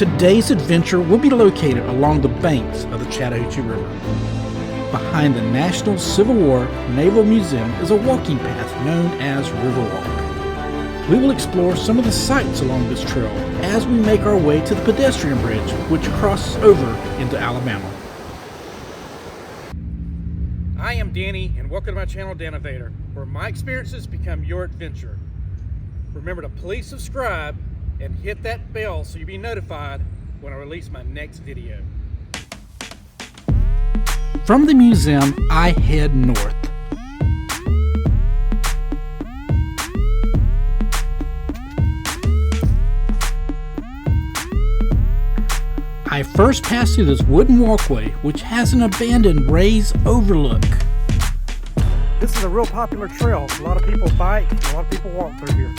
Today's adventure will be located along the banks of the Chattahoochee River. Behind the National Civil War Naval Museum is a walking path known as Riverwalk. We will explore some of the sights along this trail as we make our way to the Pedestrian Bridge, which crosses over into Alabama. I am Danny, and welcome to my channel, Danivator, where my experiences become your adventure. Remember to please subscribe and hit that bell so you'll be notified when I release my next video. From the museum, I head north. I first pass through this wooden walkway, which has an abandoned raised overlook. This is a real popular trail. A lot of people bike, and a lot of people walk through here.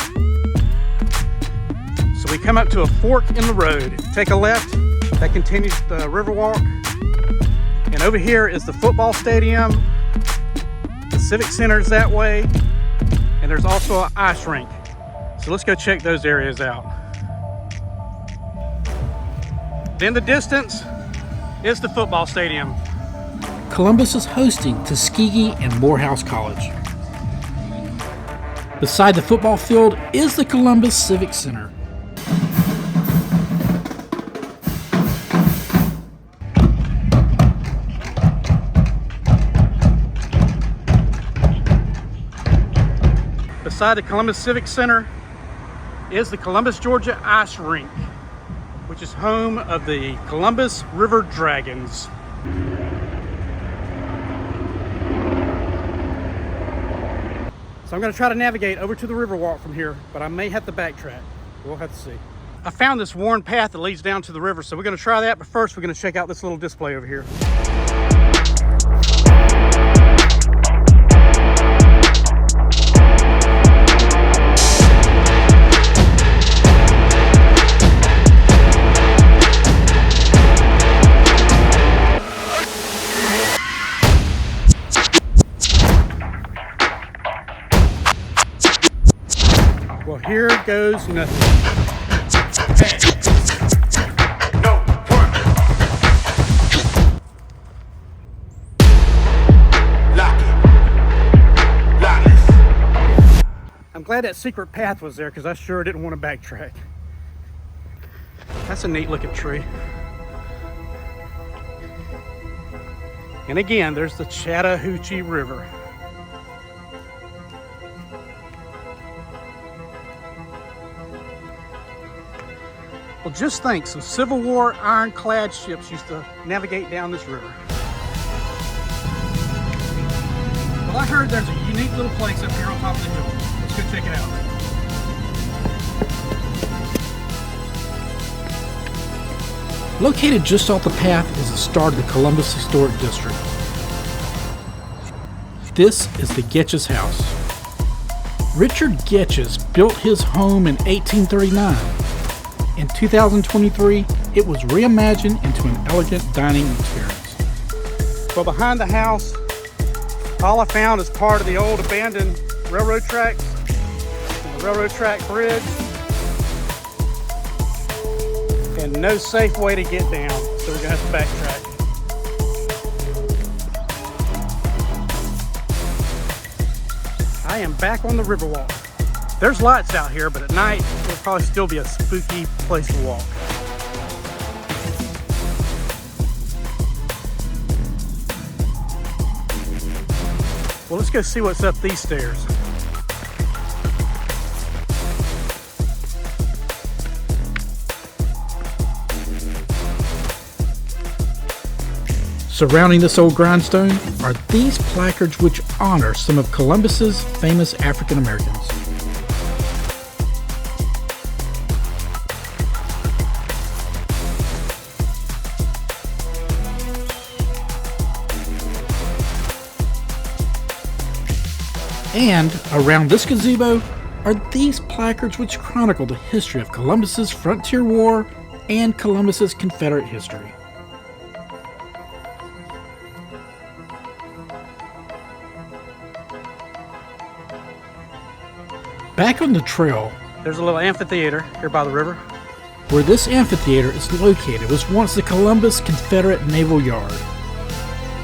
So we come up to a fork in the road. Take a left, that continues the Riverwalk. And over here is the football stadium. The Civic Center is that way. And there's also an ice rink. So let's go check those areas out. In the distance is the football stadium. Columbus is hosting Tuskegee and Morehouse College. Beside the football field is the Columbus Civic Center. Beside the Columbus Civic Center is the Columbus, Georgia Ice Rink, which is home of the Columbus River Dragons. So I'm going to try to navigate over to the Riverwalk from here, but I may have to backtrack. We'll have to see. I found this worn path that leads down to the river, so we're going to try that, but first we're going to check out this little display over here. Well, here goes nothing. Hey. No work. Lock it. Lockless. I'm glad that secret path was there because I sure didn't want to backtrack. That's a neat looking tree. And again, there's the Chattahoochee River. Well, just think, some Civil War ironclad ships used to navigate down this river. Well, I heard there's a unique little place up here on top of the hill. Let's go check it out. Located just off the path is the start of the Columbus Historic District. This is the Goetchius house. Richard Goetchius built his home in 1839. In 2023, it was reimagined into an elegant dining experience. Well, behind the house, all I found is part of the old abandoned railroad tracks, the railroad track bridge, and no safe way to get down, so we're gonna have to backtrack. I am back on the Riverwalk. There's lights out here, but at night, it'll probably still be a spooky place to walk. Well, let's go see what's up these stairs. Surrounding this old grindstone are these placards which honor some of Columbus's famous African Americans. And around this gazebo are these placards which chronicle the history of Columbus's Frontier War and Columbus's Confederate history. Back on the trail, there's a little amphitheater here by the river. Where this amphitheater is located was once the Columbus Confederate Naval Yard.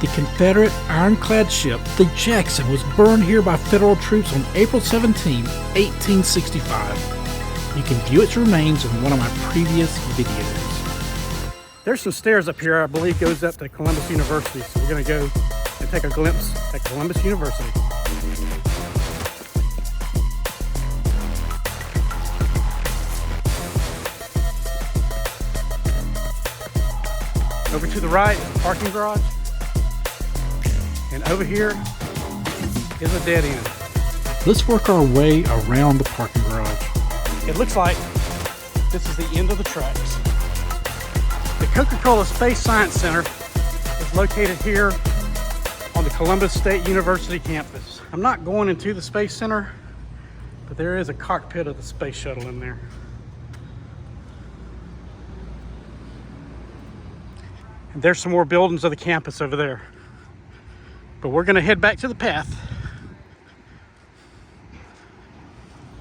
The Confederate ironclad ship, the Jackson, was burned here by Federal troops on April 17, 1865. You can view its remains in one of my previous videos. There's some stairs up here, I believe, goes up to Columbus University. So we're going to go and take a glimpse at Columbus University. Over to the right is the parking garage. And over here is a dead end. Let's work our way around the parking garage. It looks like this is the end of the tracks. The Coca-Cola Space Science Center is located here on the Columbus State University campus. I'm not going into the Space Center, but there is a cockpit of the space shuttle in there. And there's some more buildings of the campus over there. But we're gonna head back to the path.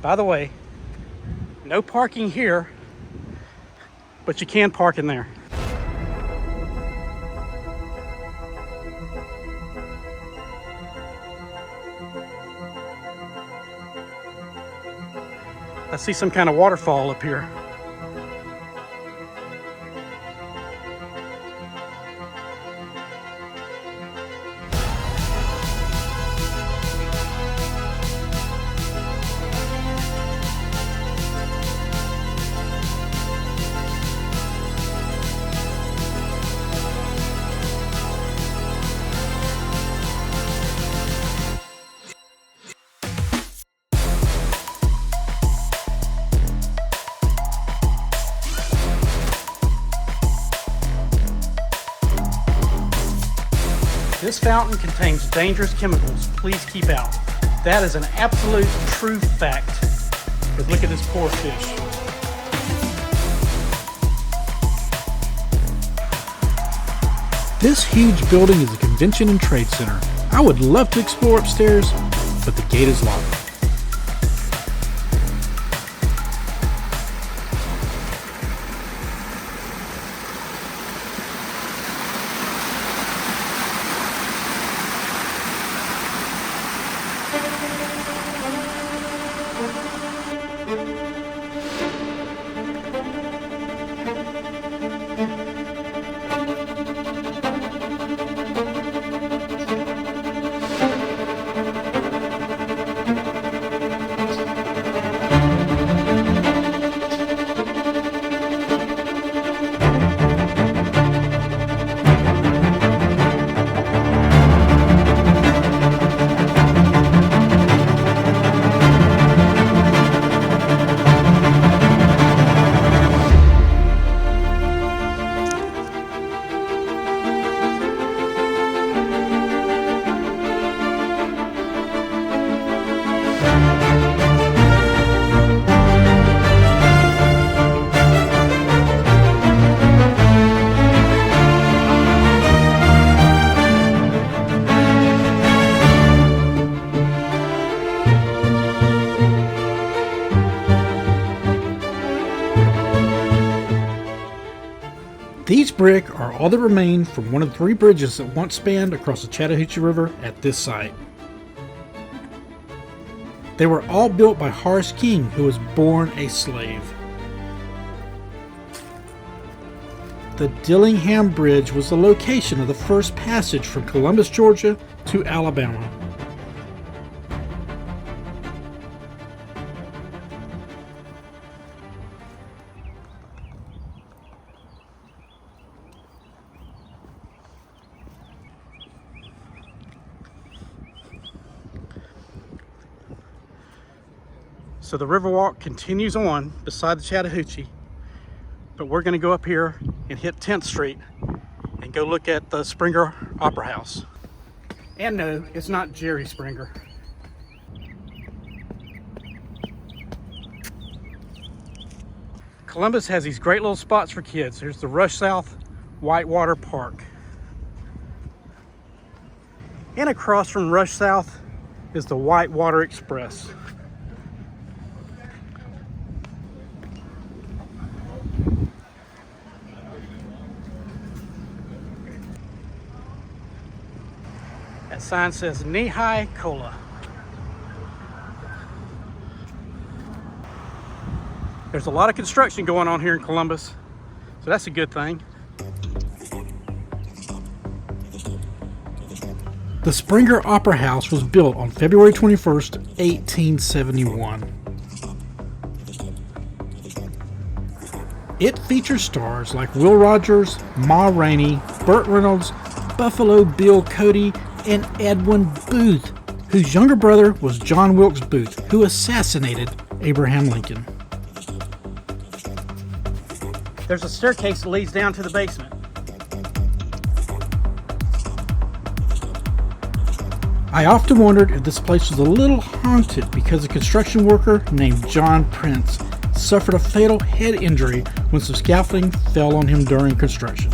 By the way, no parking here, but you can park in there. I see some kind of waterfall up here. This fountain contains dangerous chemicals. Please keep out. That is an absolute true fact. Because look at this poor fish. This huge building is a convention and trade center. I would love to explore upstairs, but the gate is locked. These brick are all that remain from one of the 3 bridges that once spanned across the Chattahoochee River at this site. They were all built by Horace King, who was born a slave. The Dillingham Bridge was the location of the first passage from Columbus, Georgia to Alabama. So the Riverwalk continues on beside the Chattahoochee, but we're going to go up here and hit 10th Street and go look at the Spinger Opera House. And no, it's not Jerry Springer. Columbus has these great little spots for kids. There's the Rush South Whitewater Park. And across from Rush South is the Whitewater Express. That sign says knee-high cola. There's a lot of construction going on here in Columbus, so that's a good thing. The Spinger Opera House was built on February 21st, 1871. It features stars like Will Rogers, Ma Rainey, Burt Reynolds, Buffalo Bill Cody, and Edwin Booth, whose younger brother was John Wilkes Booth, who assassinated Abraham Lincoln. There's a staircase that leads down to the basement. I often wondered if this place was a little haunted because a construction worker named John Prince suffered a fatal head injury when some scaffolding fell on him during construction.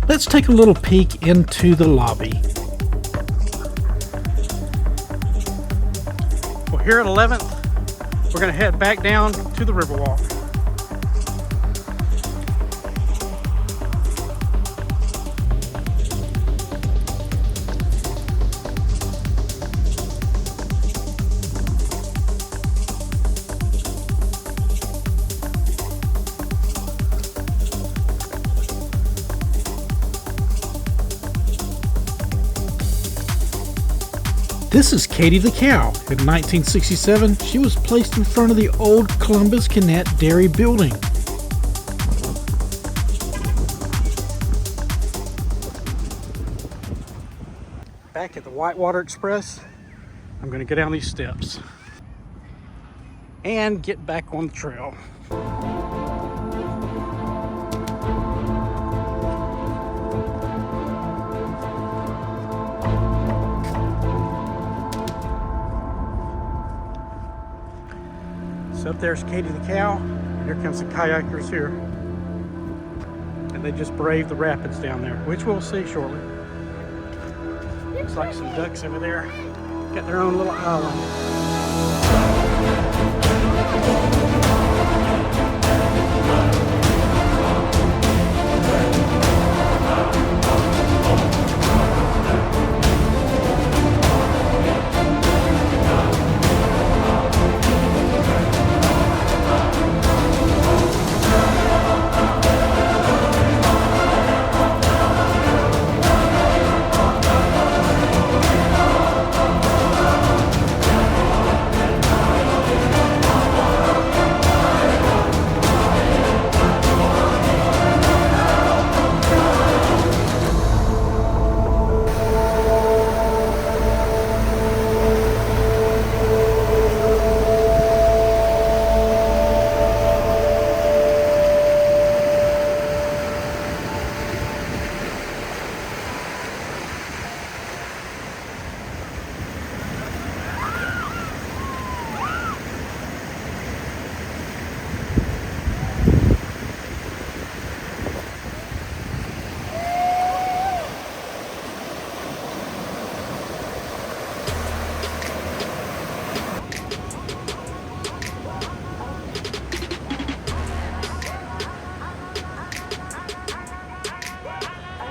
Let's take a little peek into the lobby. Well, here at 11th, we're going to head back down to the Riverwalk. This is Kadie the Cow. In 1967, she was placed in front of the old Columbus Connect Dairy building. Back at the Whitewater Express, I'm going to go down these steps and get back on the trail. So up there's Kadie the Cow, and here comes the kayakers here. And they just braved the rapids down there, which we'll see shortly. Looks like some ducks over there. Got their own little island.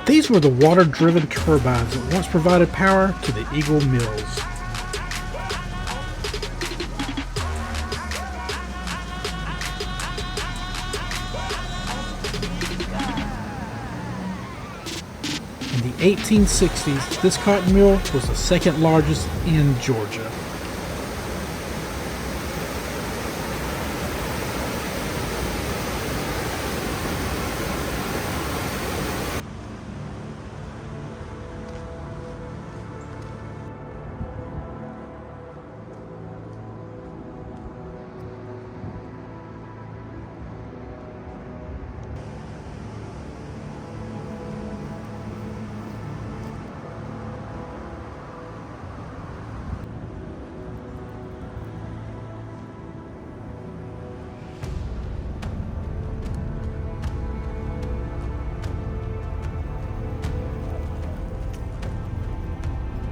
These were the water-driven turbines that once provided power to the Eagle Mills. In the 1860s, this cotton mill was the second largest in Georgia.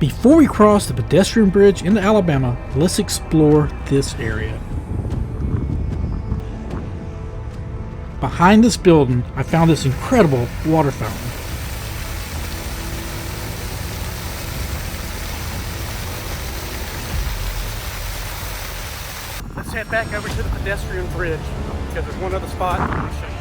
Before we cross the pedestrian bridge into Alabama, let's explore this area. Behind this building, I found this incredible water fountain. Let's head back over to the pedestrian bridge because there's one other spot I want to show you.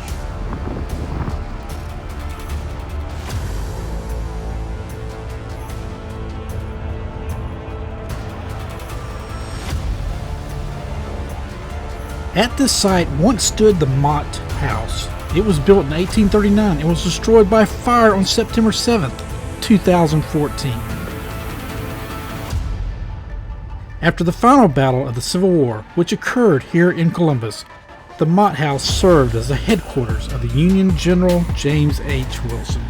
At this site once stood the Mott House. It was built in 1839 and was destroyed by fire on September 7th, 2014. After the final battle of the Civil War, which occurred here in Columbus, the Mott House served as the headquarters of the Union General James H. Wilson.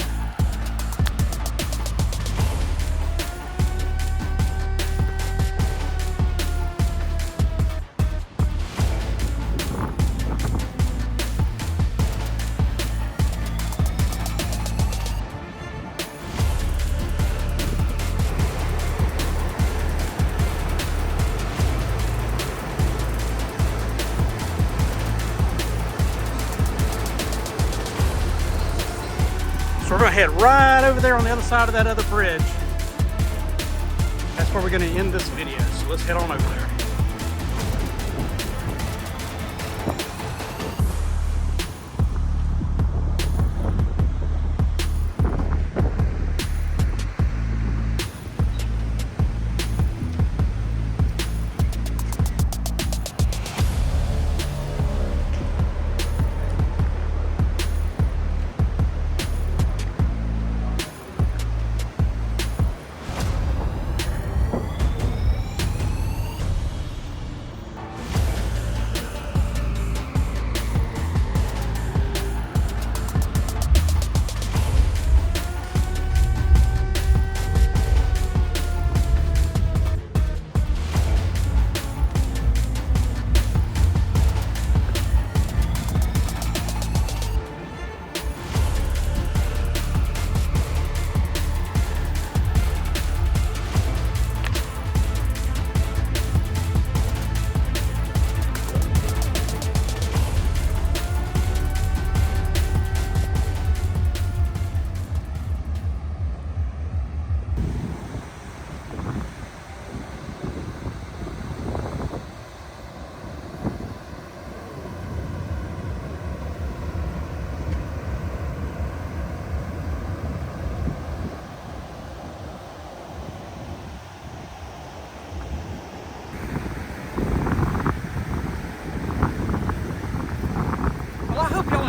So we're going to head right over there on the other side of that other bridge. That's where we're going to end this video. So let's head on over there.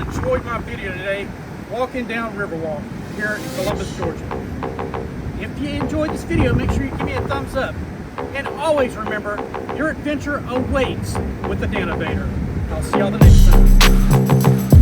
Enjoyed my video today walking down Riverwalk here in Columbus, Georgia. If you enjoyed this video, make sure you give me a thumbs up. And always remember, your adventure awaits with the Danovator. I'll see y'all the next time.